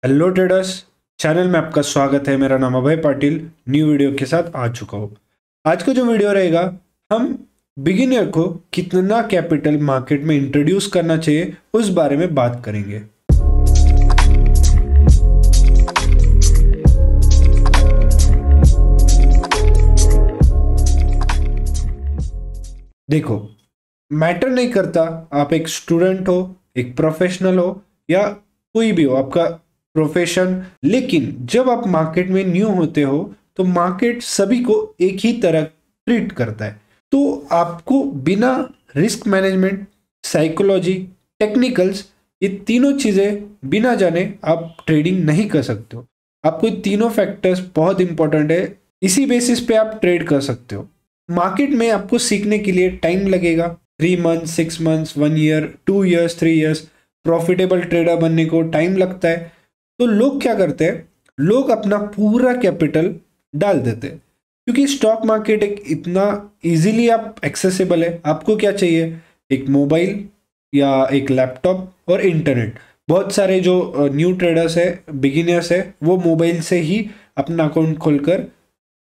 Hello traders. Channel में आपका स्वागत है। मेरा नाम अभय पाटिल न्यू वीडियो के साथ आ चुका हूँ। आज का जो वीडियो रहेगा, हम बिगिनर को कितना कैपिटल मार्केट में इंट्रोड्यूस करना चाहिए उस बारे में बात करेंगे। देखो, मैटर नहीं करता आप एक स्टूडेंट हो, एक प्रोफेशनल हो या कोई भी हो आपका प्रोफेशन, लेकिन जब आप मार्केट में न्यू होते हो तो मार्केट सभी को एक ही तरह ट्रीट करता है। तो आपको बिना रिस्क मैनेजमेंट, साइकोलॉजी, टेक्निकल्स, ये तीनों चीज़ें बिना जाने आप ट्रेडिंग नहीं कर सकते हो। आपको ये तीनों फैक्टर्स बहुत इंपॉर्टेंट है, इसी बेसिस पे आप ट्रेड कर सकते हो। मार्केट में आपको सीखने के लिए टाइम लगेगा, 3 months, 6 months, 1 year, 2 years, 3 years. Profitable trader बनने को टाइम लगता है। तो लोग क्या करते हैं, लोग अपना पूरा कैपिटल डाल देते हैं, क्योंकि स्टॉक मार्केट एक इतना इजीली आप एक्सेसिबल है। आपको क्या चाहिए, एक मोबाइल या एक लैपटॉप और इंटरनेट। बहुत सारे जो न्यू ट्रेडर्स है, बिगिनर्स है, वो मोबाइल से ही अपना अकाउंट खोलकर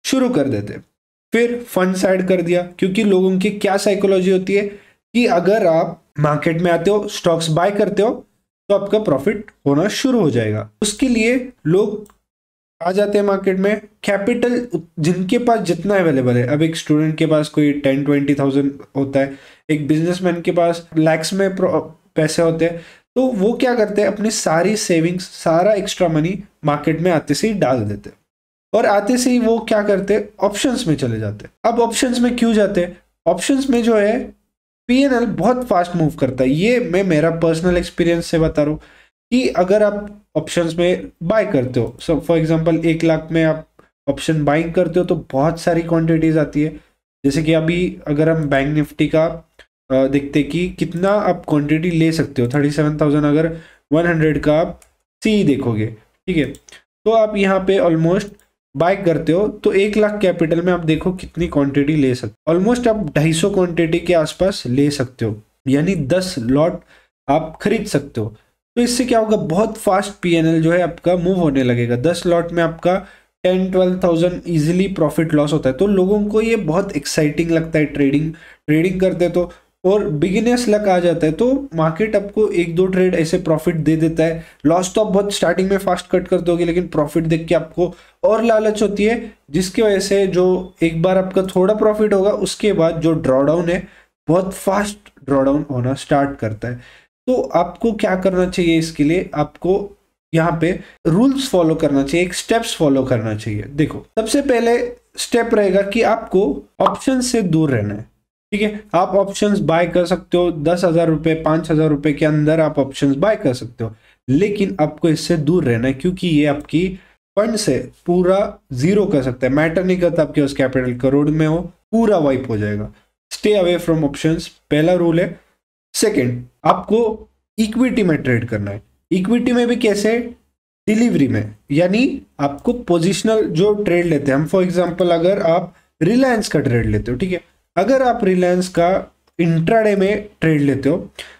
शुरू कर देते। फिर फंड्स ऐड कर दिया, क्योंकि लोगों की क्या साइकोलॉजी होती है कि अगर आप मार्केट में आते हो, स्टॉक्स बाय करते हो, तो आपका प्रॉफिट होना शुरू हो जाएगा। उसके लिए लोग आ जाते हैं मार्केट में। कैपिटल जिनके पास जितना अवेलेबल है, अब एक स्टूडेंट के पास कोई 10-20,000 होता है, एक बिजनेसमैन के पास लैक्स में पैसे होते हैं, तो वो क्या करते हैं, अपनी सारी सेविंग्स, सारा एक्स्ट्रा मनी मार्केट में आते से ही डाल देते हैं। और आते से ही वो क्या करते हैं, ऑप्शंस में चले जाते हैं। अब ऑप्शंस में क्यों जाते हैं, ऑप्शंस में जो है पीएनएल बहुत फास्ट मूव करता है। ये मैं मेरा पर्सनल एक्सपीरियंस से बता रहा हूँ कि अगर आप ऑप्शंस में बाय करते हो, सो फॉर एग्जांपल 1 लाख में आप ऑप्शन बाइंग करते हो, तो बहुत सारी क्वांटिटीज आती है। जैसे कि अभी अगर हम बैंक निफ्टी का देखते कि कितना आप क्वांटिटी ले सकते हो, 37,000 अगर 100 का आप सी देखोगे, ठीक है, तो आप यहाँ पे ऑलमोस्ट बाय करते हो, तो 1 लाख कैपिटल में आप देखो कितनी क्वांटिटी ले सकते हो। ऑलमोस्ट आप 250 क्वांटिटी के आसपास ले सकते हो, यानी 10 लॉट आप खरीद सकते हो। तो इससे क्या होगा, बहुत फास्ट पीएनएल जो है आपका मूव होने लगेगा। 10 लॉट में आपका 10-12,000 इजिली प्रॉफिट लॉस होता है। तो लोगों को ये बहुत एक्साइटिंग लगता है, ट्रेडिंग करते तो, और बिगिनर्स लक आ जाता है, तो मार्केट आपको 1-2 ट्रेड ऐसे प्रॉफिट दे देता है। लॉस तो आप बहुत स्टार्टिंग में फास्ट कट कर दोगे, लेकिन प्रॉफिट देख के आपको और लालच होती है, जिसकी वजह से जो एक बार आपका थोड़ा प्रॉफिट होगा, उसके बाद जो ड्रॉडाउन है, बहुत फास्ट ड्रॉडाउन होना स्टार्ट करता है। तो आपको क्या करना चाहिए, इसके लिए आपको यहाँ पे रूल्स फॉलो करना चाहिए, एक स्टेप्स फॉलो करना चाहिए। देखो, सबसे पहले स्टेप रहेगा कि आपको ऑप्शन से दूर रहना है, ठीक है। आप ऑप्शंस बाय कर सकते हो, 10,000 रुपए, 5,000 रुपए के अंदर आप ऑप्शंस बाय कर सकते हो, लेकिन आपको इससे दूर रहना है, क्योंकि ये आपकी फंड से पूरा जीरो कर सकता है। मैटर नहीं करता आपके उस कैपिटल करोड़ में हो, पूरा वाइप हो जाएगा। स्टे अवे फ्रॉम ऑप्शंस, पहला रूल है। सेकंड, आपको इक्विटी में ट्रेड करना है। इक्विटी में भी कैसे, डिलीवरी में, यानी आपको पोजिशनल जो ट्रेड लेते हैं हम, फॉर एग्जाम्पल अगर आप रिलायंस का ट्रेड लेते हो, ठीक है, अगर आप रिलायंस का इंट्राडे में ट्रेड लेते हो,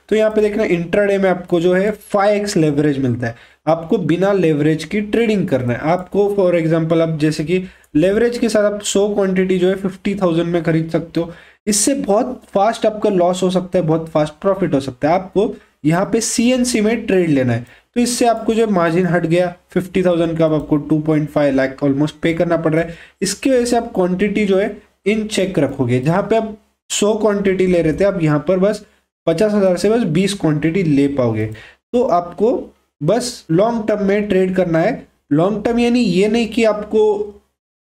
तो यहाँ पे देखना, इंट्राडे में आपको जो है 5x लेवरेज मिलता है। आपको बिना लेवरेज की ट्रेडिंग करना है। आपको फॉर एग्जांपल, आप जैसे कि लेवरेज के साथ आप 100 क्वांटिटी जो है 50,000 में खरीद सकते हो। इससे बहुत फास्ट आपका लॉस हो सकता है, बहुत फास्ट प्रॉफिट हो सकता है। आपको यहाँ पे सीएनसी में ट्रेड लेना है, तो इससे आपको जो मार्जिन हट गया 50,000 का, आपको 2.5 लाख ऑलमोस्ट पे करना पड़ रहा है। इसकी वजह से आप क्वांटिटी जो है इन चेक रखोगे। जहां पे आप 100 क्वांटिटी ले रहे थे, आप यहाँ पर बस 50,000 से बस 20 क्वांटिटी ले पाओगे। तो आपको बस लॉन्ग टर्म में ट्रेड करना है। लॉन्ग टर्म यानी ये नहीं कि आपको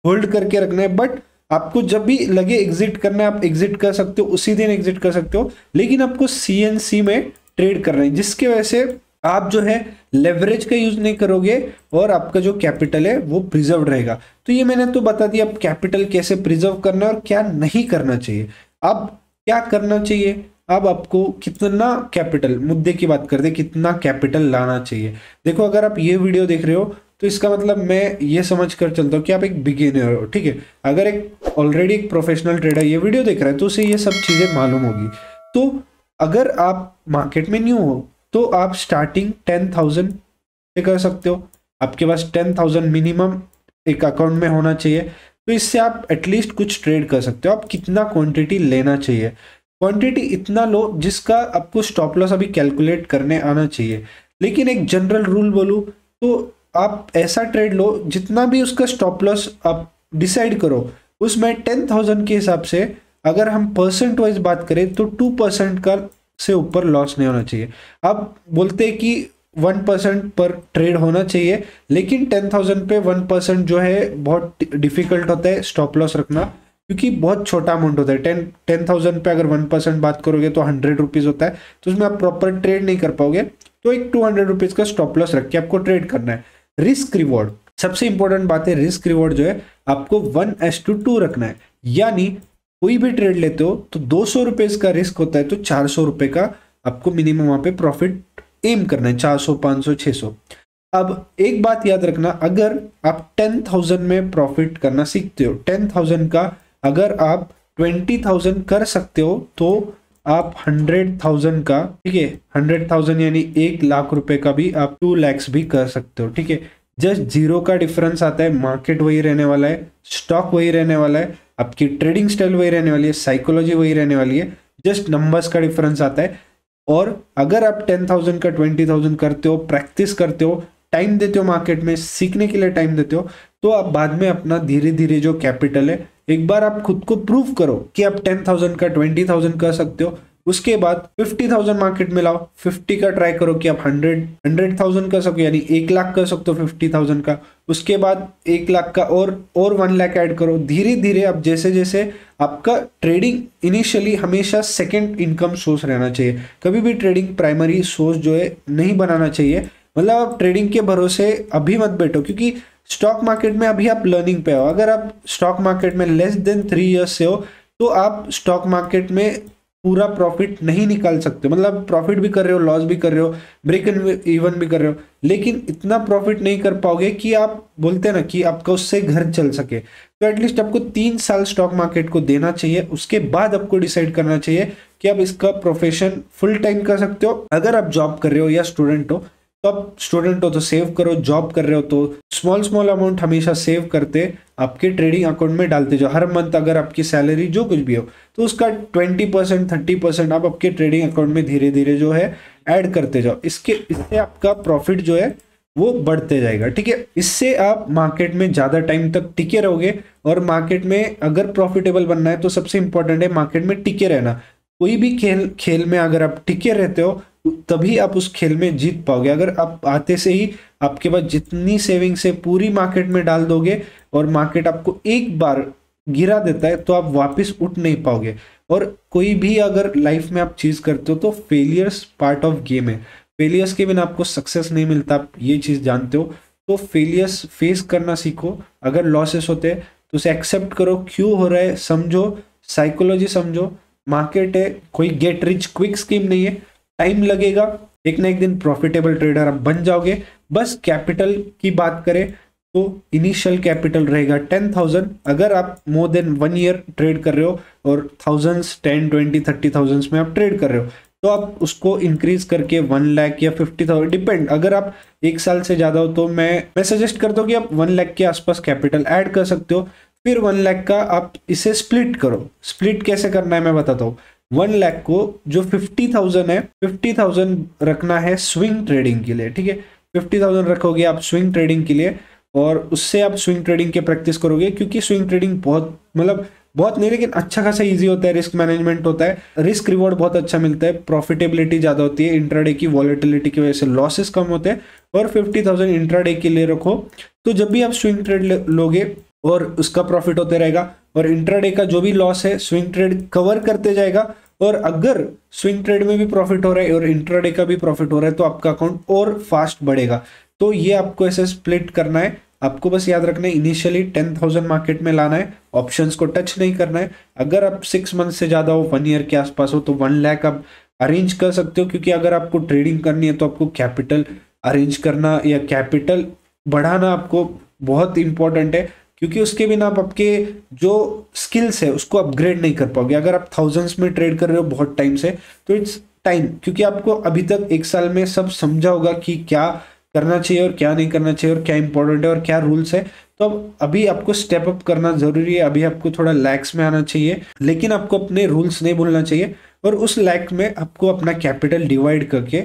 होल्ड करके रखना है, बट आपको जब भी लगे एग्जिट करना है, आप एग्जिट कर सकते हो, उसी दिन एग्जिट कर सकते हो, लेकिन आपको सीएनसी में ट्रेड करना है, जिसकी वजह से आप जो है लेवरेज का यूज नहीं करोगे और आपका जो कैपिटल है वो प्रिजर्व रहेगा। तो ये मैंने तो बता दिया अब कैपिटल कैसे प्रिजर्व करना है और क्या नहीं करना चाहिए। अब क्या करना चाहिए, अब आपको कितना कैपिटल, मुद्दे की बात करते हैं, कितना कैपिटल लाना चाहिए। देखो, अगर आप ये वीडियो देख रहे हो, तो इसका मतलब मैं ये समझ कर चलता हूँ कि आप एक बिगिनर हो, ठीक है। अगर एक ऑलरेडी एक प्रोफेशनल ट्रेडर ये वीडियो देख रहा है, तो उसे ये सब चीज़ें मालूम होगी। तो अगर आप मार्केट में न्यू हो, तो आप स्टार्टिंग 10,000 कर सकते हो। आपके पास 10,000 मिनिमम एक अकाउंट में होना चाहिए, तो इससे आप एटलीस्ट कुछ ट्रेड कर सकते हो। आप कितना क्वांटिटी लेना चाहिए, क्वांटिटी इतना लो जिसका आपको स्टॉप लॉस अभी कैलकुलेट करने आना चाहिए। लेकिन एक जनरल रूल बोलूँ तो आप ऐसा ट्रेड लो जितना भी उसका स्टॉप लॉस आप डिसाइड करो उसमें 10,000 के हिसाब से अगर हम परसेंट वाइज बात करें तो 2% का से ऊपर लॉस नहीं होना चाहिए। आप बोलते हैं कि 1% पर ट्रेड होना चाहिए, लेकिन 10,000 पे 1% जो है बहुत डिफिकल्ट होता है स्टॉप लॉस रखना, क्योंकि बहुत छोटा अमाउंट होता है। 10,000 पे अगर 1% बात करोगे तो 100 रुपीज होता है, तो उसमें आप प्रॉपर ट्रेड नहीं कर पाओगे। तो एक 200 रुपीज का स्टॉप लॉस रख के आपको ट्रेड करना है। रिस्क रिवॉर्ड सबसे इंपॉर्टेंट बात है, रिस्क रिवॉर्ड जो है आपको 1:2 रखना है। यानी कोई भी ट्रेड लेते हो तो 200 रुपए का रिस्क होता है, तो 400 रुपए का आपको मिनिमम वहां पे प्रॉफिट एम करना है, 400, 500, 600। अब एक बात याद रखना, अगर आप 10,000 में प्रॉफिट करना सीखते हो, 10,000 का अगर आप 20,000 कर सकते हो तो आप 100,000 का, ठीक है, 100,000 यानी 1 लाख रुपए का भी आप 2 lakhs भी कर सकते हो। ठीक है, जस्ट जीरो का डिफरेंस आता है। मार्केट वही रहने वाला है, स्टॉक वही रहने वाला है, आपकी ट्रेडिंग स्टाइल वही रहने वाली है, साइकोलॉजी वही रहने वाली है, जस्ट नंबर्स का डिफरेंस आता है। और अगर आप 10,000 का 20,000 करते हो, प्रैक्टिस करते हो, टाइम देते हो, मार्केट में सीखने के लिए टाइम देते हो, तो आप बाद में अपना धीरे धीरे जो कैपिटल है, एक बार आप खुद को प्रूव करो कि आप 10,000 का 20,000 कर सकते हो, उसके बाद 50,000 मार्केट में लाओ, 50 का ट्राई करो कि आप 100,000 कर सको, यानी 1 लाख कर सकते हो 50,000 का। उसके बाद 1 लाख का और 1 लाख ऐड करो। धीरे धीरे आप जैसे जैसे आपका ट्रेडिंग इनिशियली हमेशा सेकंड इनकम सोर्स रहना चाहिए, कभी भी ट्रेडिंग प्राइमरी सोर्स जो है नहीं बनाना चाहिए। मतलब आप ट्रेडिंग के भरोसे अभी मत बैठो, क्योंकि स्टॉक मार्केट में अभी आप लर्निंग पे हो। अगर आप स्टॉक मार्केट में लेस देन 3 इयर्स से हो तो आप स्टॉक मार्केट में पूरा प्रॉफिट नहीं निकाल सकते। मतलब प्रॉफिट भी कर रहे हो, लॉस भी कर रहे हो, ब्रेक इवन भी कर रहे हो, लेकिन इतना प्रॉफिट नहीं कर पाओगे कि आप बोलते हैं ना कि आपका उससे घर चल सके। तो एटलीस्ट आपको 3 साल स्टॉक मार्केट को देना चाहिए, उसके बाद आपको डिसाइड करना चाहिए कि आप इसका प्रोफेशन फुल टाइम कर सकते हो। अगर आप जॉब कर रहे हो या स्टूडेंट हो, तो आप स्टूडेंट हो तो सेव करो, जॉब कर रहे हो तो स्मॉल स्मॉल अमाउंट हमेशा सेव करते आपके ट्रेडिंग अकाउंट में डालते जाओ। हर मंथ अगर आपकी सैलरी जो कुछ भी हो तो उसका 20%, 30% आप आपके ट्रेडिंग अकाउंट में धीरे धीरे जो है ऐड करते जाओ। इससे आपका प्रॉफिट जो है वो बढ़ते जाएगा। ठीक है, इससे आप मार्केट में ज्यादा टाइम तक टिके रहोगे। और मार्केट में अगर प्रॉफिटेबल बनना है तो सबसे इंपॉर्टेंट है मार्केट में टिके रहना। कोई भी खेल में अगर आप टिके रहते हो तभी आप उस खेल में जीत पाओगे। अगर आप आते से ही आपके पास जितनी सेविंग से पूरी मार्केट में डाल दोगे और मार्केट आपको एक बार गिरा देता है तो आप वापस उठ नहीं पाओगे। और कोई भी अगर लाइफ में आप चीज करते हो तो फेलियर्स पार्ट ऑफ गेम है। फेलियर्स के बिना आपको सक्सेस नहीं मिलता, आप ये चीज जानते हो। तो फेलियर्स फेस करना सीखो। अगर लॉसेस होते हैं तो उसे एक्सेप्ट करो, क्यों हो रहा है समझो, साइकोलॉजी समझो। मार्केट है, कोई गेट रिच क्विक स्कीम नहीं है, टाइम लगेगा, एक ना एक दिन प्रॉफिटेबल ट्रेडर आप बन जाओगे। बस कैपिटल की बात करें तो इनिशियल कैपिटल रहेगा 10,000। अगर आप मोर देन 1 ईयर ट्रेड कर रहे हो और थाउजेंड्स 10, 20, 30,000 में आप ट्रेड कर रहे हो तो आप उसको इंक्रीज करके 1 लाख या 50,000 डिपेंड। अगर आप 1 साल से ज्यादा हो तो मैं सजेस्ट करता हूँ कि आप 1 लाख के आसपास कैपिटल ऐड कर सकते हो। फिर 1 लाख का आप इसे स्प्लिट करो। स्प्लिट कैसे करना है मैं बताता हूँ। 1 लाख को जो 50,000 है, 50,000 रखना है स्विंग ट्रेडिंग के लिए। ठीक है, 50,000 रखोगे आप स्विंग ट्रेडिंग के लिए और उससे आप स्विंग ट्रेडिंग की प्रैक्टिस करोगे। क्योंकि स्विंग ट्रेडिंग बहुत नहीं लेकिन अच्छा खासा इजी होता है, रिस्क मैनेजमेंट होता है, रिस्क रिवॉर्ड बहुत अच्छा मिलता है, प्रॉफिटेबिलिटी ज्यादा होती है, इंट्राडे की वॉलेटिलिटी की वजह से लॉसेस कम होते हैं। और 50,000 इंट्राडे के लिए रखो, तो जब भी आप स्विंग ट्रेड लोगे और उसका प्रॉफिट होते रहेगा और इंट्राडे का जो भी लॉस है स्विंग ट्रेड कवर करते जाएगा। और अगर स्विंग ट्रेड में भी प्रॉफिट हो रहा है और इंट्राडे का भी प्रॉफिट हो रहा है तो आपका अकाउंट और फास्ट बढ़ेगा। तो ये आपको ऐसे स्प्लिट करना है। आपको बस याद रखना है इनिशियली 10,000 मार्केट में लाना है, ऑप्शंस को टच नहीं करना है। अगर आप 6 मंथ से ज्यादा हो, 1 ईयर के आसपास हो, तो 1 लाख आप अरेंज कर सकते हो। क्योंकि अगर आपको ट्रेडिंग करनी है तो आपको कैपिटल अरेंज करना या कैपिटल बढ़ाना आपको बहुत इंपॉर्टेंट है। क्योंकि उसके बिना आप आपके जो स्किल्स है उसको अपग्रेड नहीं कर पाओगे। अगर आप थाउजेंड्स में ट्रेड कर रहे हो बहुत टाइम से तो इट्स टाइम, क्योंकि आपको अभी तक 1 साल में सब समझा होगा कि क्या करना चाहिए और क्या नहीं करना चाहिए और क्या इंपॉर्टेंट है और क्या रूल्स है। तो अब अभी आपको स्टेप अप करना जरूरी है, अभी आपको थोड़ा लैक्स में आना चाहिए, लेकिन आपको अपने रूल्स नहीं भूलना चाहिए। और उस लैक में आपको अपना कैपिटल डिवाइड करके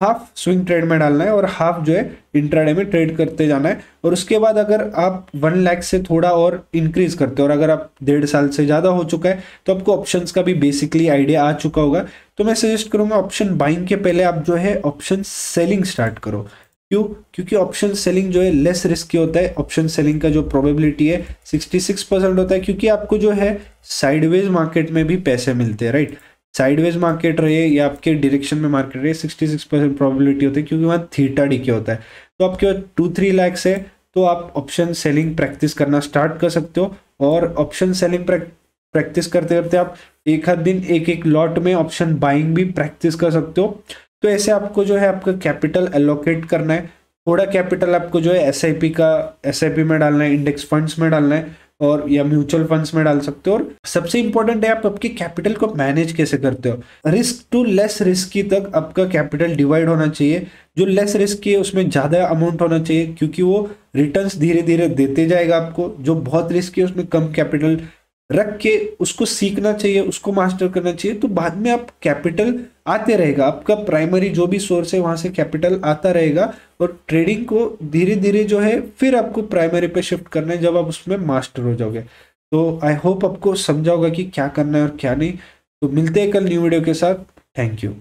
हाफ स्विंग ट्रेड में डालना है और हाफ जो है इंट्राडे में ट्रेड करते जाना है। और उसके बाद अगर आप 1 लाख से थोड़ा और इंक्रीज करते हो और अगर आप 1.5 साल से ज़्यादा हो चुका है तो आपको ऑप्शंस का भी बेसिकली आइडिया आ चुका होगा। तो मैं सजेस्ट करूंगा ऑप्शन बाइंग के पहले आप जो है ऑप्शन सेलिंग स्टार्ट करो। क्यों? क्योंकि ऑप्शन सेलिंग जो है लेस रिस्की होता है। ऑप्शन सेलिंग का जो प्रोबेबिलिटी है 66% होता है, क्योंकि आपको जो है साइडवेज मार्केट में भी पैसे मिलते हैं, राइट। साइडवेज मार्केट रहे या आपके डायरेक्शन में मार्केट रहे 66% प्रोबेबिलिटी होती है, क्योंकि वहाँ थीटा डीके होता है। तो आपके पास 2-3 लाख है तो आप ऑप्शन सेलिंग प्रैक्टिस करना स्टार्ट कर सकते हो। और ऑप्शन सेलिंग प्रैक्टिस करते करते आप एक आध दिन एक एक लॉट में ऑप्शन बाइंग भी प्रैक्टिस कर सकते हो। तो ऐसे आपको जो है आपका कैपिटल एलोकेट करना है। थोड़ा कैपिटल आपको जो है एसआईपी में डालना है, इंडेक्स फंड्स में डालना है और या म्यूचुअल फंड्स में डाल सकते हो। और सबसे इंपॉर्टेंट है आप आपके कैपिटल को मैनेज कैसे करते हो। रिस्क टू लेस रिस्की तक आपका कैपिटल डिवाइड होना चाहिए। जो लेस रिस्की है उसमें ज़्यादा अमाउंट होना चाहिए, क्योंकि वो रिटर्न्स धीरे धीरे देते जाएगा आपको। जो बहुत रिस्की है उसमें कम कैपिटल रख के उसको सीखना चाहिए, उसको मास्टर करना चाहिए। तो बाद में आप कैपिटल आते रहेगा, आपका प्राइमरी जो भी सोर्स है वहां से कैपिटल आता रहेगा। और ट्रेडिंग को धीरे धीरे जो है फिर आपको प्राइमरी पे शिफ्ट करना है जब आप उसमें मास्टर हो जाओगे। तो आई होप आपको समझा होगा कि क्या करना है और क्या नहीं। तो मिलते हैं कल न्यू वीडियो के साथ। Thank you.